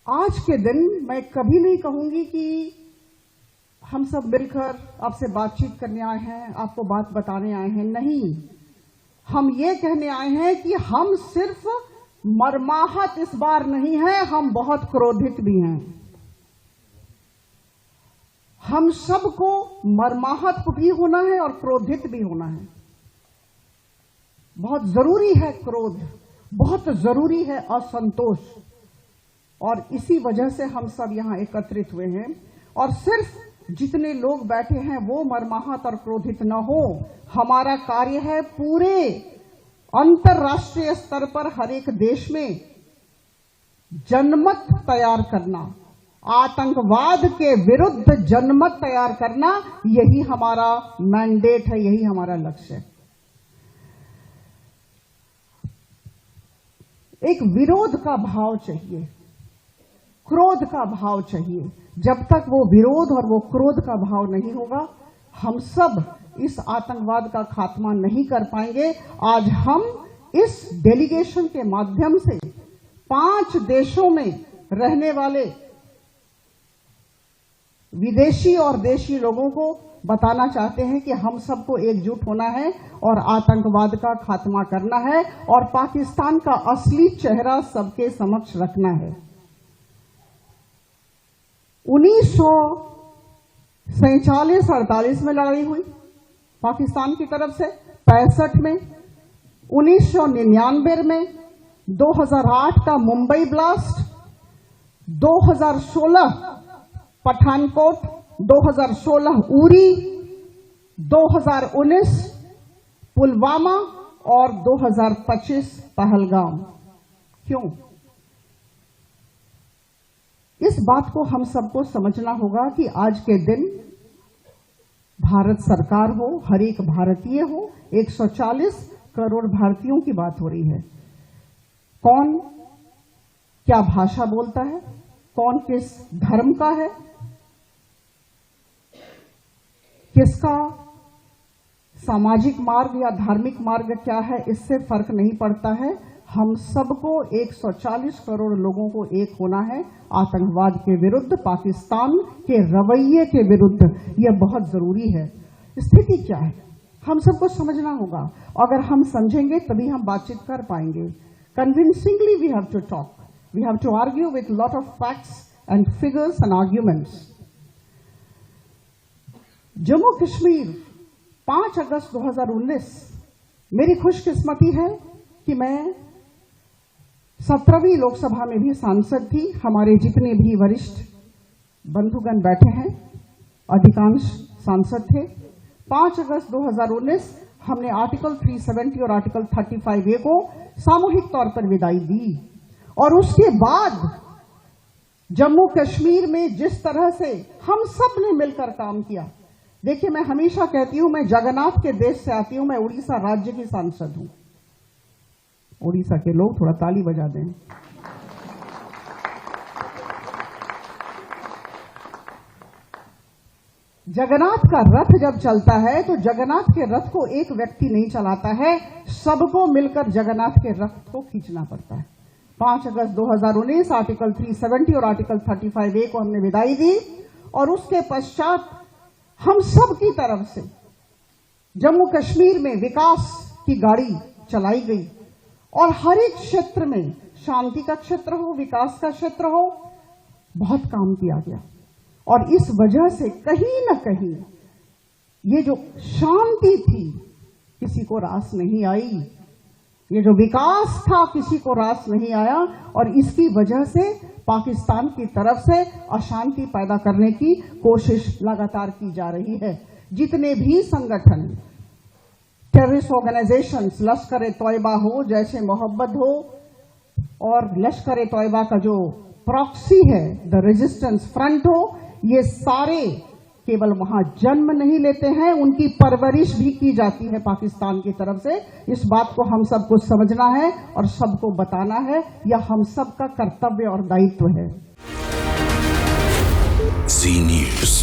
आज के दिन मैं कभी नहीं कहूंगी कि हम सब मिलकर आपसे बातचीत करने आए हैं, आपको बात बताने आए हैं। नहीं, हम ये कहने आए हैं कि हम सिर्फ मर्माहत इस बार नहीं है, हम बहुत क्रोधित भी हैं। हम सबको मर्माहत भी होना है और क्रोधित भी होना है। बहुत जरूरी है क्रोध, बहुत जरूरी है असंतोष, और इसी वजह से हम सब यहां एकत्रित हुए हैं। और सिर्फ जितने लोग बैठे हैं वो मर्माहत और क्रोधित न हो। हमारा कार्य है पूरे अंतर्राष्ट्रीय स्तर पर हर एक देश में जनमत तैयार करना, आतंकवाद के विरुद्ध जनमत तैयार करना, यही हमारा मैंडेट है, यही हमारा लक्ष्य है। एक विरोध का भाव चाहिए, क्रोध का भाव चाहिए। जब तक वो विरोध और वो क्रोध का भाव नहीं होगा, हम सब इस आतंकवाद का खात्मा नहीं कर पाएंगे। आज हम इस डेलीगेशन के माध्यम से 5 देशों में रहने वाले विदेशी और देशी लोगों को बताना चाहते हैं कि हम सबको एकजुट होना है और आतंकवाद का खात्मा करना है और पाकिस्तान का असली चेहरा सबके समक्ष रखना है। 1947-48 में लड़ाई हुई पाकिस्तान की तरफ से, 65 में, 1999 में, 2008 का मुंबई ब्लास्ट, 2016 पठानकोट, 2016 उरी, 2019 पुलवामा और 2025 पहलगाम। क्यों? इस बात को हम सबको समझना होगा कि आज के दिन भारत सरकार हो, हर एक भारतीय हो, 140 करोड़ भारतीयों की बात हो रही है। कौन क्या भाषा बोलता है, कौन किस धर्म का है, किसका सामाजिक मार्ग या धार्मिक मार्ग क्या है, इससे फर्क नहीं पड़ता है। हम सबको 140 करोड़ लोगों को एक होना है आतंकवाद के विरुद्ध, पाकिस्तान के रवैये के विरुद्ध। यह बहुत जरूरी है। स्थिति क्या है हम सबको समझना होगा। अगर हम समझेंगे तभी हम बातचीत कर पाएंगे। Convincingly we have to talk, we have to argue with lot of facts and figures and arguments. Jammu Kashmir 5 अगस्त 2019, मेरी खुशकिस्मती है कि मैं 17वीं लोकसभा में भी सांसद थी। हमारे जितने भी वरिष्ठ बंधुगण बैठे हैं, अधिकांश सांसद थे। 5 अगस्त 2019 हमने आर्टिकल 370 और आर्टिकल 35A को सामूहिक तौर पर विदाई दी। और उसके बाद जम्मू कश्मीर में जिस तरह से हम सब ने मिलकर काम किया, देखिए, मैं हमेशा कहती हूं मैं जगन्नाथ के देश से आती हूं, मैं उड़ीसा राज्य की सांसद हूं। उड़ीसा के लोग थोड़ा ताली बजा दें। जगन्नाथ का रथ जब चलता है तो जगन्नाथ के रथ को एक व्यक्ति नहीं चलाता है, सबको मिलकर जगन्नाथ के रथ को खींचना पड़ता है। 5 अगस्त 2019 आर्टिकल 370 और आर्टिकल 35A को हमने विदाई दी और उसके पश्चात हम सब की तरफ से जम्मू कश्मीर में विकास की गाड़ी चलाई गई और हर एक क्षेत्र में, शांति का क्षेत्र हो, विकास का क्षेत्र हो, बहुत काम किया गया। और इस वजह से कहीं न कहीं ये जो शांति थी किसी को रास नहीं आई, ये जो विकास था किसी को रास नहीं आया। और इसकी वजह से पाकिस्तान की तरफ से अशांति पैदा करने की कोशिश लगातार की जा रही है। जितने भी संगठन, टेररिस्ट ऑर्गेनाइजेशंस, लश्कर ए तोयबा हो, जैश ए मोहम्मद हो, और लश्कर ए तोयबा का जो प्रॉक्सी है द रेजिस्टेंस फ्रंट हो, ये सारे केवल वहां जन्म नहीं लेते हैं, उनकी परवरिश भी की जाती है पाकिस्तान की तरफ से। इस बात को हम सबको समझना है और सबको बताना है, यह हम सबका कर्तव्य और दायित्व है। जी न्यूज़।